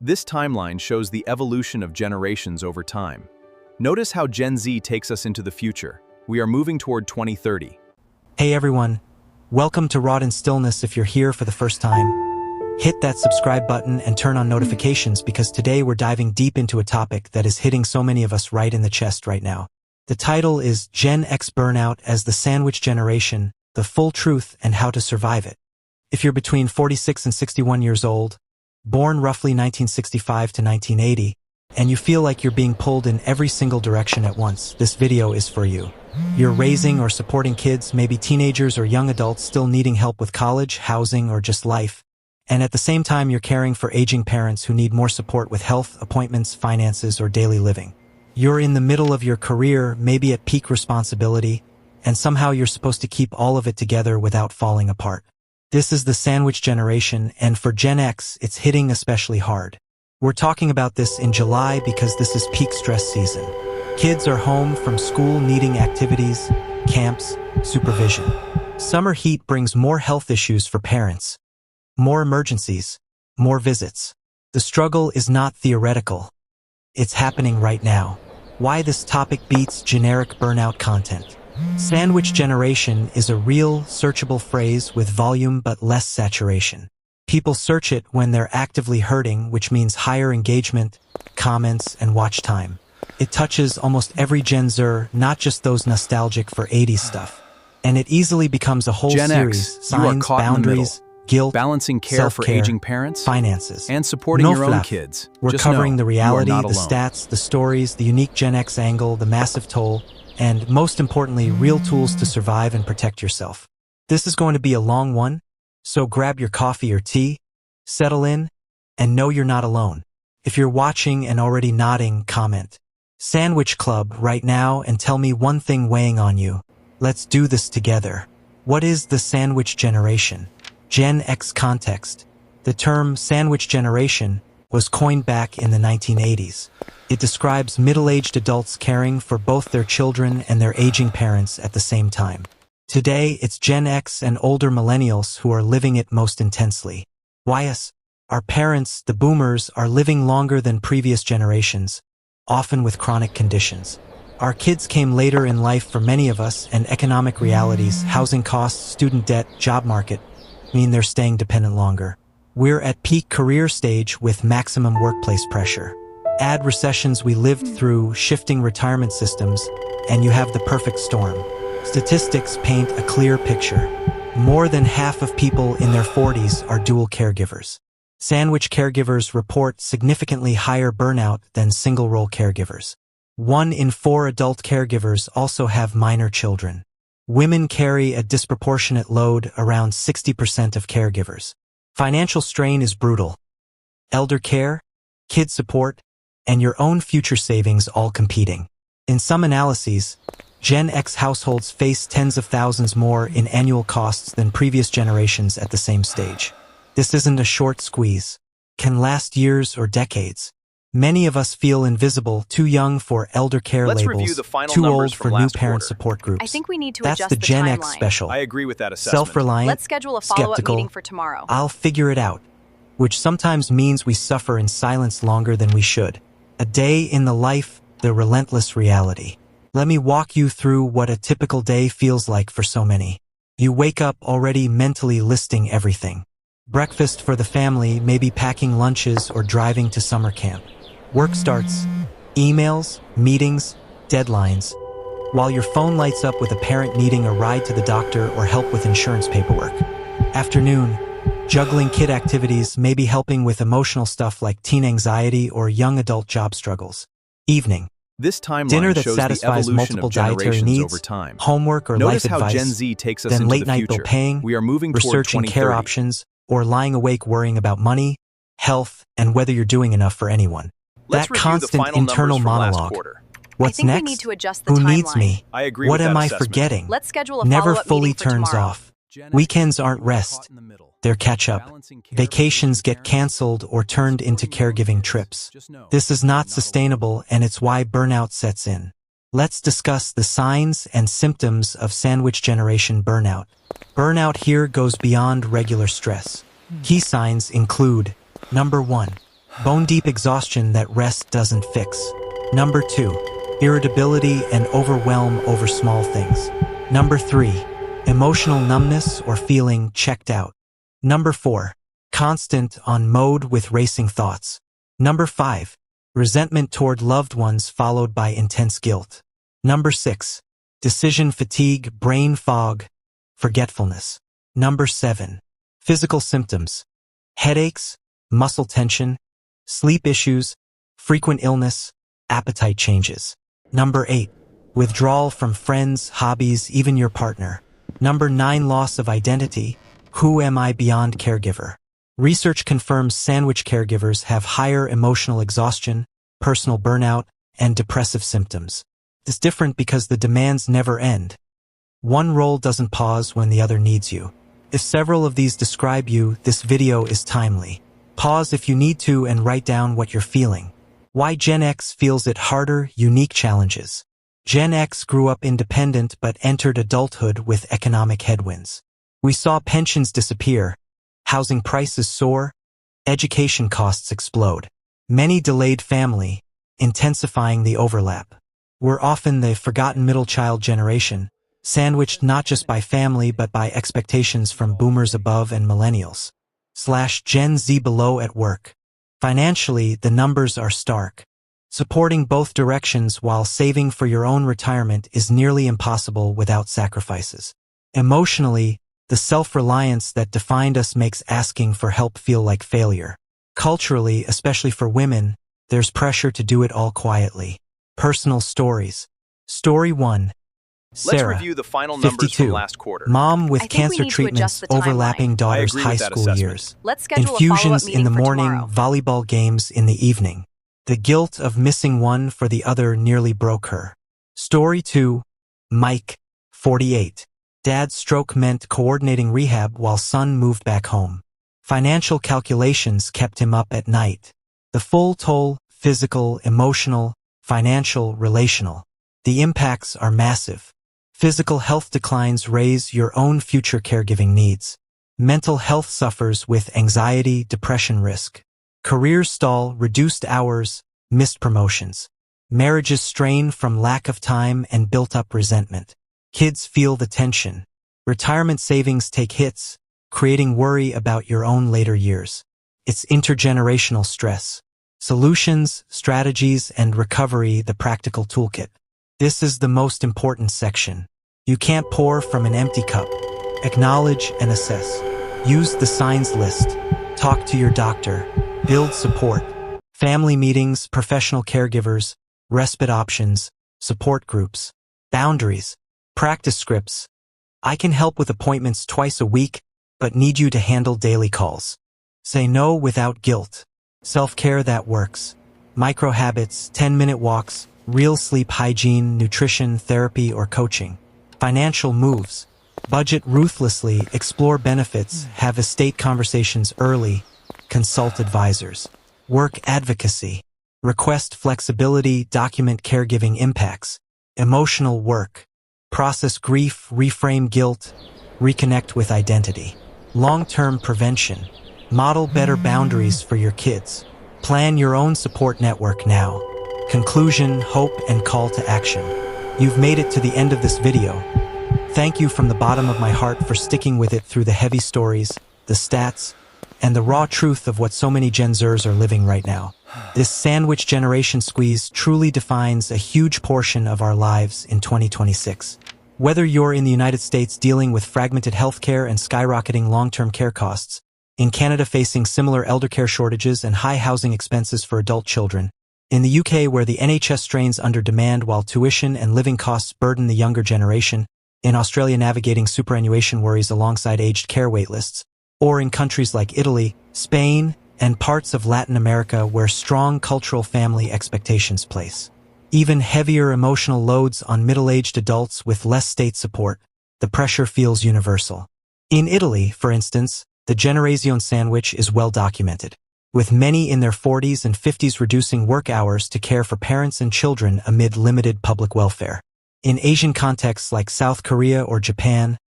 This timeline shows the evolution of generations over time. Notice how Gen Z takes us into the future. We are moving toward 2030. Hey everyone, welcome to Raw in Stillness. If you're here for the first time, hit that subscribe button and turn on notifications because today we're diving deep into a topic that is hitting so many of us right in the chest right now. The title is Gen X Burnout as the Sandwich Generation, the Full Truth and How to Survive It. If you're between 46 and 61 years old, born roughly 1965 to 1980, and you feel like you're being pulled in every single direction at once, this video is for you. You're raising or supporting kids, maybe teenagers or young adults still needing help with college, housing, or just life. And at the same time, you're caring for aging parents who need more support with health, appointments, finances, or daily living. You're in the middle of your career, maybe at peak responsibility, and somehow you're supposed to keep all of it together without falling apart. This is the sandwich generation, and for Gen X, it's hitting especially hard. We're talking about this in July because this is peak stress season. Kids are home from school needing activities, camps, supervision. Summer heat brings more health issues for parents. More emergencies, more visits. The struggle is not theoretical. It's happening right now. Why this topic beats generic burnout content. Sandwich generation is a real, searchable phrase with volume but less saturation. People search it when they're actively hurting, which means higher engagement, comments, and watch time. It touches almost every Gen Xer, not just those nostalgic for 80s stuff. And it easily becomes a whole Gen series, X, you are signs, caught in the boundaries, middle. Guilt, Balancing care for aging parents, finances, and supporting no your own fluff. kids. We're Just covering know, the you are reality, not the alone. stats, the stories, the unique Gen X angle, the massive toll, and most importantly, real tools to survive and protect yourself. This is going to be a long one, so grab your coffee or tea, settle in, and know you're not alone. If you're watching and already nodding, comment Sandwich Club right now and tell me one thing weighing on you. Let's do this together. What is the sandwich generation? Gen X context. The term sandwich generation was coined back in the 1980s. It describes middle-aged adults caring for both their children and their aging parents at the same time. Today, it's Gen X and older millennials who are living it most intensely. Why us? Our parents, the boomers, are living longer than previous generations, often with chronic conditions. Our kids came later in life for many of us, and economic realities, housing costs, student debt, job market, mean they're staying dependent longer. We're at peak career stage with maximum workplace pressure. Add recessions we lived through, shifting retirement systems, and you have the perfect storm. Statistics paint a clear picture. More than half of people in their 40s are dual caregivers. Sandwich caregivers report significantly higher burnout than single-role caregivers. 1 in 4 adult caregivers also have minor children. Women carry a disproportionate load, around 60% of caregivers. Financial strain is brutal. Elder care, kid support, and your own future savings all competing. In some analyses, Gen X households face tens of thousands more in annual costs than previous generations at the same stage. This isn't a short squeeze. Can last years or decades. Many of us feel invisible, too young for elder care Let's labels, review the final too numbers old from for new last parent quarter. support groups. I think we need to That's adjust the the Gen timeline. X special. I agree with that assessment. Self-reliant, Let's schedule a follow-up skeptical, meeting for tomorrow. I'll figure it out, which sometimes means we suffer in silence longer than we should. A day in the life, the relentless reality. Let me walk you through what a typical day feels like for so many. You wake up already mentally listing everything. Breakfast for the family, maybe packing lunches or driving to summer camp. Work starts, emails, meetings, deadlines, while your phone lights up with a parent needing a ride to the doctor or help with insurance paperwork. Afternoon, juggling kid activities, maybe helping with emotional stuff like teen anxiety or young adult job struggles. Evening, This timeline dinner that shows the satisfies evolution multiple of dietary generations needs, over time. homework or Notice life how advice, Gen Z takes us then into late the night bill future. paying, We are moving toward researching 2030. care options, or lying awake worrying about money, health, and whether you're doing enough for anyone. Let's That review the constant final internal numbers from last monologue. quarter. What's I think next? we need to adjust the Who timeline. needs me? I agree What with am that I assessment. forgetting? Let's schedule a Never follow-up fully meeting for turns tomorrow. off. Gen X, Weekends aren't you are rest. caught in the middle. They're catch up. Balancing care for Vacations aging get parents, canceled or turned into supporting your own caregiving kids. trips. Just know, This is you're not alone. sustainable, and it's why burnout sets in. Let's discuss the signs and symptoms of sandwich generation burnout. Burnout here goes beyond regular stress. Key signs include: number 1, bone-deep exhaustion that rest doesn't fix. Number 2, irritability and overwhelm over small things. Number 3, emotional numbness or feeling checked out. Number 4, constant on mode with racing thoughts. Number 5, resentment toward loved ones followed by intense guilt. Number 6, decision fatigue, brain fog, forgetfulness. Number 7, physical symptoms, headaches, muscle tension, sleep issues, frequent illness, appetite changes. Number 8, withdrawal from friends, hobbies, even your partner. Number 9, loss of identity. Who am I beyond caregiver? Research confirms sandwich caregivers have higher emotional exhaustion, personal burnout, and depressive symptoms. It's different because the demands never end. One role doesn't pause when the other needs you. If several of these describe you, this video is timely. Pause if you need to and write down what you're feeling. Why Gen X feels it harder, unique challenges. Gen X grew up independent but entered adulthood with economic headwinds. We saw pensions disappear, housing prices soar, education costs explode. Many delayed family, intensifying the overlap. We're often the forgotten middle child generation, sandwiched not just by family but by expectations from boomers above and millennials. Gen Z below at work. Financially, the numbers are stark. Supporting both directions while saving for your own retirement is nearly impossible without sacrifices. Emotionally, the self-reliance that defined us makes asking for help feel like failure. Culturally, especially for women, there's pressure to do it all quietly. Personal stories. Story 1. Sarah, Let's review the final numbers 52, from last quarter. mom with I think we cancer need to treatments adjust the timeline. overlapping daughter's I agree high with that school assessment. years. Let's schedule a follow-up Infusions meeting in the for morning, tomorrow. volleyball games in the evening. The guilt of missing one for the other nearly broke her. Story 2. Mike, 48. Dad's stroke meant coordinating rehab while son moved back home. Financial calculations kept him up at night. The full toll, physical, emotional, financial, relational. The impacts are massive. Physical health declines raise your own future caregiving needs. Mental health suffers with anxiety, depression risk. Careers stall, reduced hours, missed promotions. Marriages strain from lack of time and built-up resentment. Kids feel the tension. Retirement savings take hits, creating worry about your own later years. It's intergenerational stress. Solutions, strategies, and recovery, the practical toolkit. This is the most important section. You can't pour from an empty cup. Acknowledge and assess. Use the signs list. Talk to your doctor. Build support. Family meetings, professional caregivers, respite options, support groups. Boundaries. Practice scripts. I can help with appointments twice a week, but need you to handle daily calls. Say no without guilt. Self-care that works. Micro habits, 10-minute walks, real sleep hygiene, nutrition, therapy, or coaching. Financial moves. Budget ruthlessly, explore benefits, have estate conversations early, consult advisors. Work advocacy. Request flexibility, document caregiving impacts. Emotional work. Process grief, reframe guilt, reconnect with identity. Long-term prevention. Model better boundaries for your kids. Plan your own support network now. Conclusion, hope, and call to action. You've made it to the end of this video. Thank you from the bottom of my heart for sticking with it through the heavy stories, the stats, and the raw truth of what so many Gen Xers are living right now. This sandwich generation squeeze truly defines a huge portion of our lives in 2026. Whether you're in the United States dealing with fragmented healthcare and skyrocketing long-term care costs, in Canada facing similar elder care shortages and high housing expenses for adult children, in the UK where the NHS strains under demand while tuition and living costs burden the younger generation, in Australia navigating superannuation worries alongside aged care waitlists, or in countries like Italy, Spain, and parts of Latin America where strong cultural family expectations place even heavier emotional loads on middle-aged adults with less state support, the pressure feels universal. In Italy, for instance, the Generazione sandwich is well documented, with many in their 40s and 50s reducing work hours to care for parents and children amid limited public welfare. In Asian contexts like South Korea or Japan,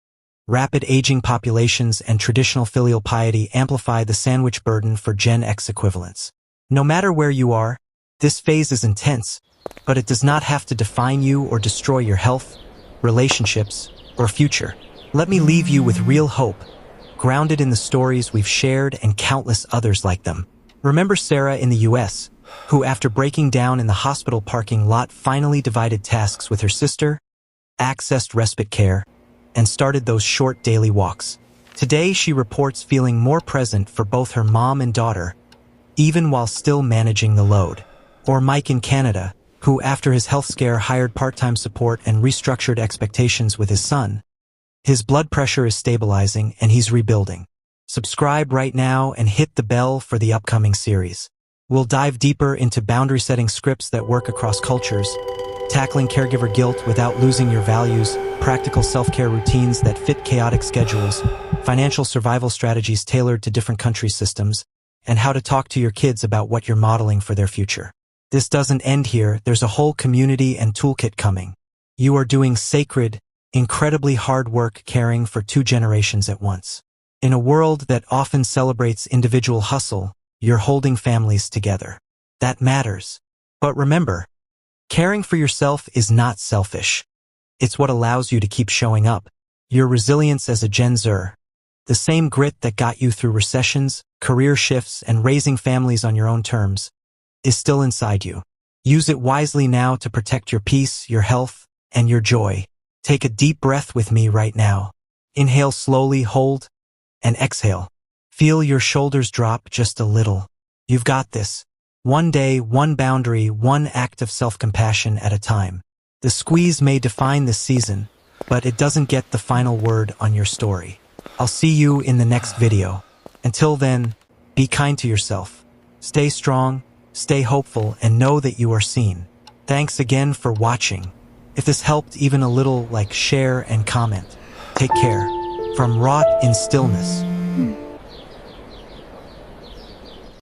rapid aging populations and traditional filial piety amplify the sandwich burden for Gen X equivalents. No matter where you are, this phase is intense, but it does not have to define you or destroy your health, relationships, or future. Let me leave you with real hope, grounded in the stories we've shared and countless others like them. Remember Sarah in the US, who after breaking down in the hospital parking lot finally divided tasks with her sister, accessed respite care, and started those short daily walks. Today she reports feeling more present for both her mom and daughter, even while still managing the load. Or Mike in Canada, who after his health scare hired part-time support and restructured expectations with his son. His blood pressure is stabilizing and he's rebuilding. Subscribe right now and hit the bell for the upcoming series. We'll dive deeper into boundary-setting scripts that work across cultures, tackling caregiver guilt without losing your values, practical self-care routines that fit chaotic schedules, financial survival strategies tailored to different country systems, and how to talk to your kids about what you're modeling for their future. This doesn't end here. There's a whole community and toolkit coming. You are doing sacred, incredibly hard work caring for 2 generations at once. In a world that often celebrates individual hustle, you're holding families together. That matters. But remember, caring for yourself is not selfish. It's what allows you to keep showing up. Your resilience as a Gen Xer, the same grit that got you through recessions, career shifts, and raising families on your own terms, is still inside you. Use it wisely now to protect your peace, your health, and your joy. Take a deep breath with me right now. Inhale slowly, hold, and exhale. Feel your shoulders drop just a little. You've got this. One day, one boundary, one act of self-compassion at a time. The squeeze may define this season, but it doesn't get the final word on your story. I'll see you in the next video. Until then, be kind to yourself. Stay strong, stay hopeful, and know that you are seen. Thanks again for watching. If this helped even a little, share and comment. Take care. From Rot in Stillness.